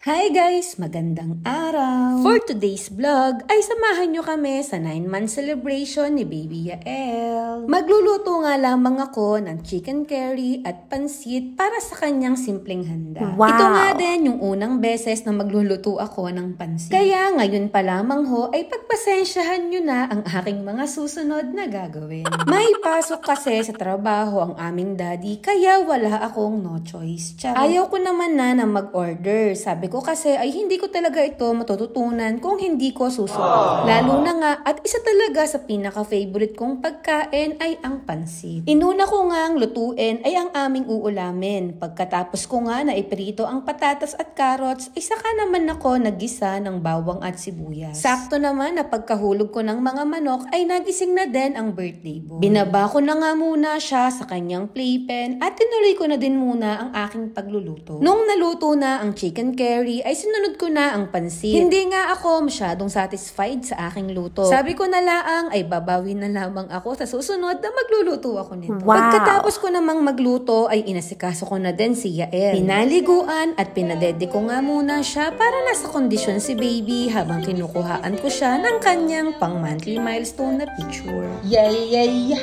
Hi guys! Magandang araw! For today's vlog ay samahan nyo kami sa 9-month celebration ni Baby Yael. Magluluto nga lamang ako ng chicken curry at pansit para sa kanyang simpleng handa. Wow! Ito nga din yung unang beses na magluluto ako ng pansit. Kaya ngayon pa lamang ho ay pagpasensyahan nyo na ang aking mga susunod na gagawin. May pasok kasi sa trabaho ang aming daddy kaya wala akong no choice. Ayaw ko naman na mag-order. Sabi ko kasi ay hindi ko talaga ito matututunan kung hindi ko susunod. Lalo na nga at isa talaga sa pinaka-favorite kong pagkain ay ang pansit. Inuna ko nga ang lutuin ay ang aming uulamin. Pagkatapos ko nga na iprito ang patatas at carrots, isa ka naman ako naggisa ng bawang at sibuyas. Sakto naman na pagkahulog ko ng mga manok ay nagising na din ang birthday boy. Binaba ko na nga muna siya sa kanyang playpen at tinuloy ko na din muna ang aking pagluluto. Nung naluto na ang chicken curry ay sinunod ko na ang pansit. Hindi nga ako masyadong satisfied sa aking luto. Sabi ko na laang ay babawi na lamang ako sa susunod na magluluto ako nito. Wow! Pagkatapos ko namang magluto ay inasikaso ko na din si Yael. Pinaliguan at pinadede ko nga muna siya para nasa kondisyon si baby habang kinukuhaan ko siya ng kanyang pang monthly milestone na picture. Yay, yay,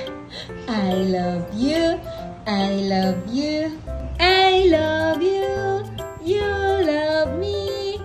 I love you, I love you, I love you, you love me,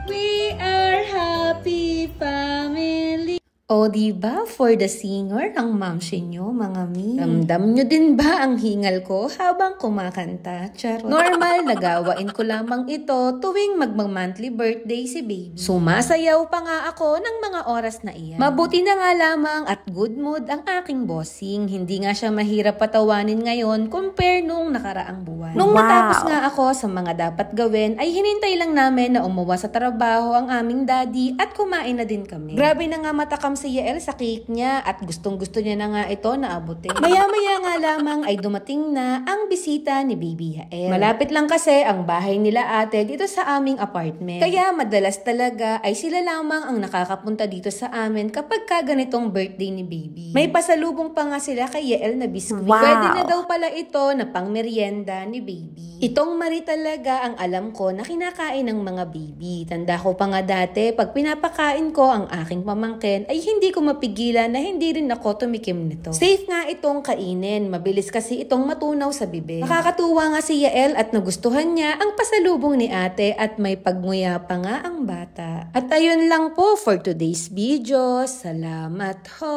we are happy family. O diba, for the singer, ang mamsi nyo, mga mi. Ramdam nyo din ba ang hingal ko habang kumakanta? Charot. Normal, nagawain ko lamang ito tuwing magmang-monthly birthday si baby. Sumasayaw pa nga ako ng mga oras na iyan. Mabuti na nga lamang at good mood ang aking bossing. Hindi nga siya mahirap patawanin ngayon compare nung nakaraang buwan. Nung natapos nga ako sa mga dapat gawin, ay hinintay lang namin na umuwi sa trabaho ang aming daddy at kumain na din kami. Grabe na nga matakam si Yael sa cake niya at gustong-gusto niya na nga ito na abutin. Maya-maya nga lamang ay dumating na ang bisita ni Baby Yael. Malapit lang kasi ang bahay nila ate dito sa aming apartment. Kaya madalas talaga ay sila lamang ang nakakapunta dito sa amin kapag ganitong birthday ni Baby. May pasalubong pa nga sila kay Yael na biskuit. Wow! Pwede na daw pala ito na pang merienda ni Baby. Itong Marie talaga ang alam ko na kinakain ng mga baby. Tanda ko pa nga dati, pag pinapakain ko ang aking pamangkin, ay hindi ko mapigilan na hindi rin ako tumikim nito. Safe nga itong kainin. Mabilis kasi itong matunaw sa bibig. Nakakatuwa nga si Yael at nagustuhan niya ang pasalubong ni ate at may pagnguya pa nga ang bata. At ayun lang po for today's video. Salamat ho!